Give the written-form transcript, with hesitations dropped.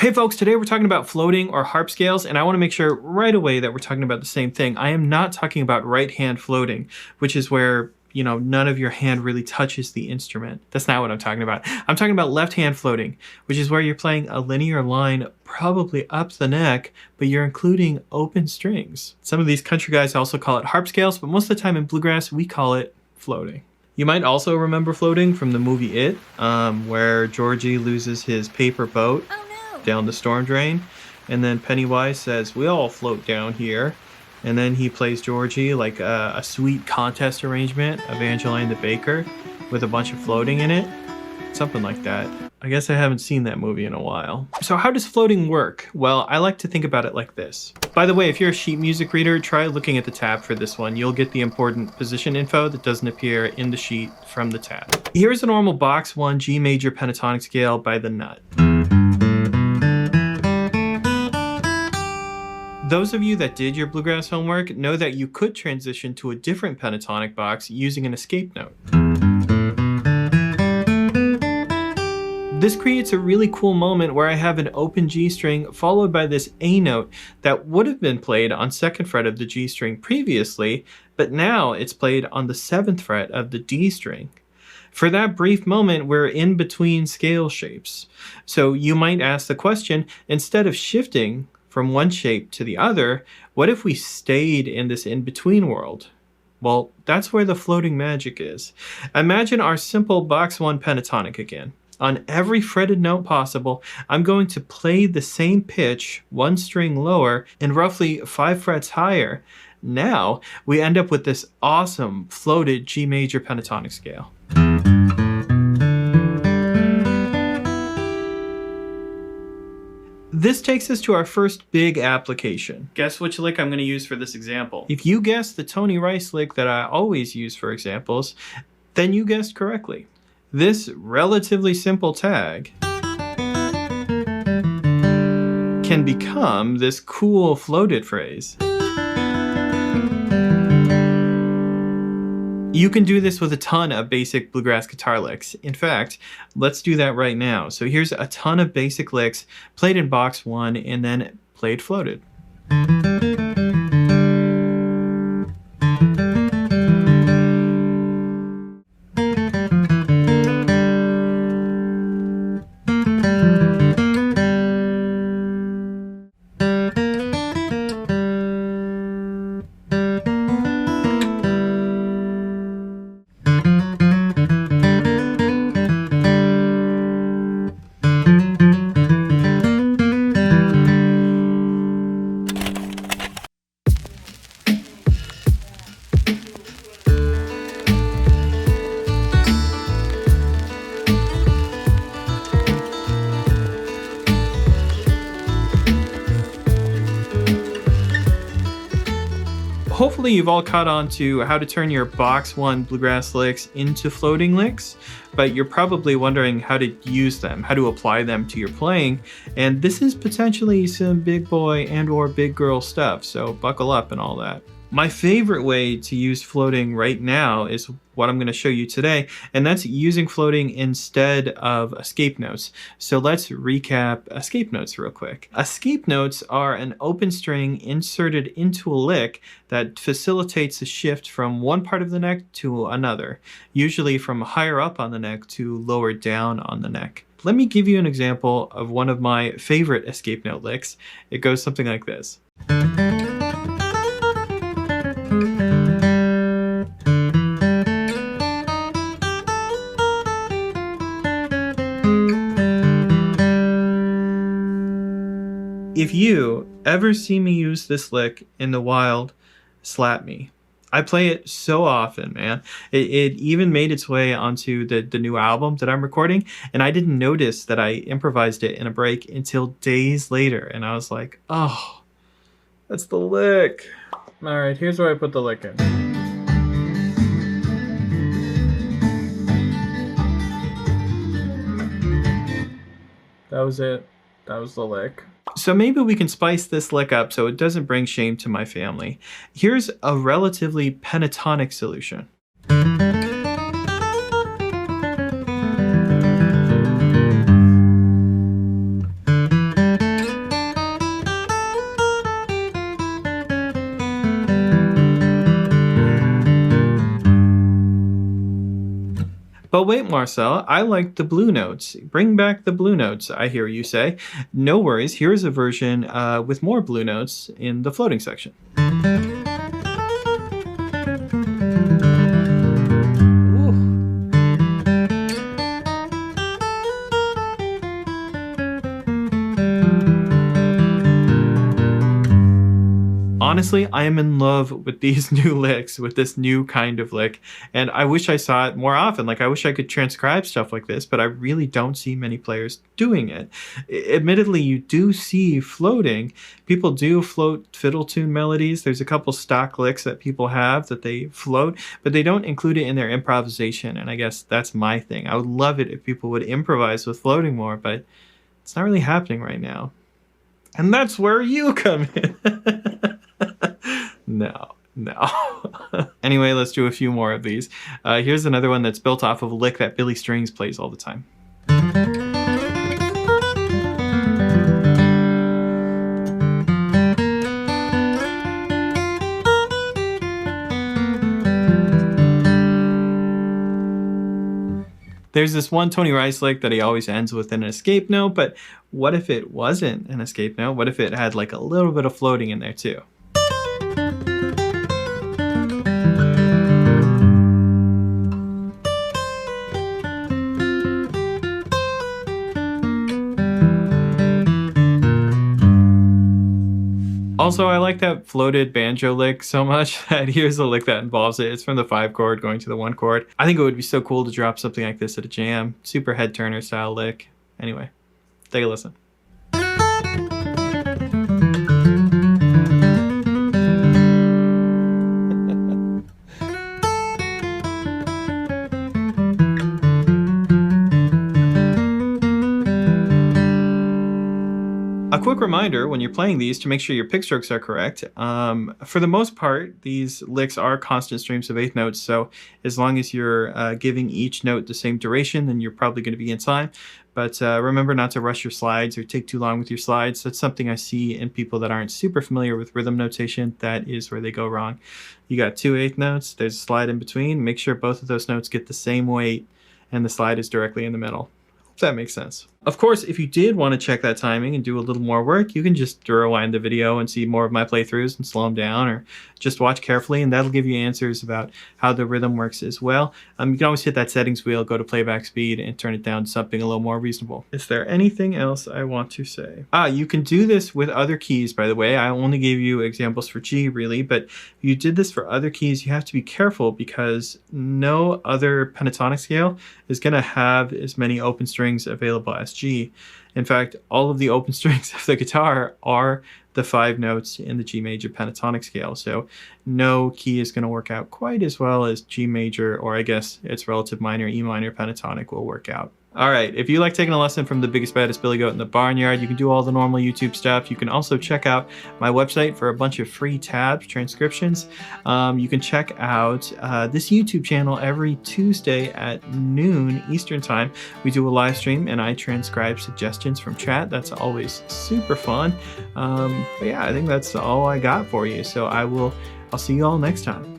Hey folks, today we're talking about floating or harp scales, and I want to make sure right away that we're talking about the same thing. I am not talking about right hand floating, which is where, none of your hand really touches the instrument. That's not what I'm talking about. I'm talking about left hand floating, which is where you're playing a linear line probably up the neck, but you're including open strings. Some of these country guys also call it harp scales, but most of the time in bluegrass, we call it floating. You might also remember floating from the movie It, where Georgie loses his paper boat down the storm drain, and then Pennywise says, "We all float down here," and then he plays Georgie like a sweet contest arrangement of Angeline the Baker with a bunch of floating in it, something like that. I guess I haven't seen that movie in a while. So how does floating work? Well, I like to think about it like this. By the way, if you're a sheet music reader, try looking at the tab for this one. You'll get the important position info that doesn't appear in the sheet from the tab. Here's a normal box 1 G major pentatonic scale by the nut. Those of you that did your bluegrass homework know that you could transition to a different pentatonic box using an escape note. This creates a really cool moment where I have an open G string followed by this A note that would have been played on 2nd fret of the G string previously, but now it's played on the 7th fret of the D string. For that brief moment, we're in between scale shapes. So you might ask the question, instead of shifting from one shape to the other, what if we stayed in this in-between world? Well, that's where the floating magic is. Imagine our simple box 1 pentatonic again. On every fretted note possible, I'm going to play the same pitch, 1 string lower, and roughly 5 frets higher. Now, we end up with this awesome floated G major pentatonic scale. This takes us to our first big application. Guess which lick I'm going to use for this example. If you guessed the Tony Rice lick that I always use for examples, then you guessed correctly. This relatively simple tag can become this cool floated phrase. You can do this with a ton of basic bluegrass guitar licks. In fact, let's do that right now. So here's a ton of basic licks played in box 1 and then played floated. Hopefully you've all caught on to how to turn your box 1 bluegrass licks into floating licks, but you're probably wondering how to use them, how to apply them to your playing, and this is potentially some big boy and or big girl stuff, so buckle up and all that. My favorite way to use floating right now is what I'm going to show you today, and that's using floating instead of escape notes. So let's recap escape notes real quick. Escape notes are an open string inserted into a lick that facilitates a shift from one part of the neck to another, usually from higher up on the neck to lower down on the neck. Let me give you an example of one of my favorite escape note licks. It goes something like this. If you ever see me use this lick in the wild, slap me. I play it so often, man. It even made its way onto the new album that I'm recording, and I didn't notice that I improvised it in a break until days later, and I was like, oh, that's the lick. All right, here's where I put the lick in. That was it. That was the lick. So maybe we can spice this lick up so it doesn't bring shame to my family. Here's a relatively pentatonic solution. But wait, Marcel, I like the blue notes. Bring back the blue notes, I hear you say. No worries, here's a version with more blue notes in the floating section. Honestly, I am in love with these new licks, with this new kind of lick, and I wish I saw it more often. Like, I wish I could transcribe stuff like this, but I really don't see many players doing it. Admittedly, you do see floating. People do float fiddle tune melodies. There's a couple stock licks that people have that they float, but they don't include it in their improvisation, and I guess that's my thing. I would love it if people would improvise with floating more, but it's not really happening right now. And that's where you come in. No. Anyway, let's do a few more of these. Here's another one that's built off of a lick that Billy Strings plays all the time. There's this one Tony Rice lick that he always ends with an escape note, but what if it wasn't an escape note? What if it had like a little bit of floating in there too? Also, I like that floated banjo lick so much that here's a lick that involves it. It's from the 5 chord going to the 1 chord. I think it would be so cool to drop something like this at a jam. Super head turner style lick. Anyway, take a listen. A quick reminder when you're playing these to make sure your pick strokes are correct. For the most part, these licks are constant streams of 8th notes, so as long as you're giving each note the same duration, then you're probably going to be in time. But remember not to rush your slides or take too long with your slides. That's something I see in people that aren't super familiar with rhythm notation. That is where they go wrong. You got 2 8th notes, there's a slide in between. Make sure both of those notes get the same weight and the slide is directly in the middle. Hope that makes sense. Of course, if you did want to check that timing and do a little more work, you can just rewind the video and see more of my playthroughs and slow them down, or just watch carefully, and that'll give you answers about how the rhythm works as well. You can always hit that settings wheel, go to playback speed, and turn it down to something a little more reasonable. Is there anything else I want to say? You can do this with other keys, by the way. I only gave you examples for G, really, but if you did this for other keys, you have to be careful because no other pentatonic scale is going to have as many open strings available as G. In fact, all of the open strings of the guitar are the 5 notes in the G major pentatonic scale, so no key is going to work out quite as well as G major, or I guess its relative minor, E minor pentatonic will work out. Alright, if you like taking a lesson from the biggest, baddest Billy Goat in the barnyard, you can do all the normal YouTube stuff. You can also check out my website for a bunch of free tabs, transcriptions. You can check out this YouTube channel every Tuesday at noon Eastern Time. We do a live stream and I transcribe suggestions from chat. That's always super fun. But yeah, I think that's all I got for you. So I'll see you all next time.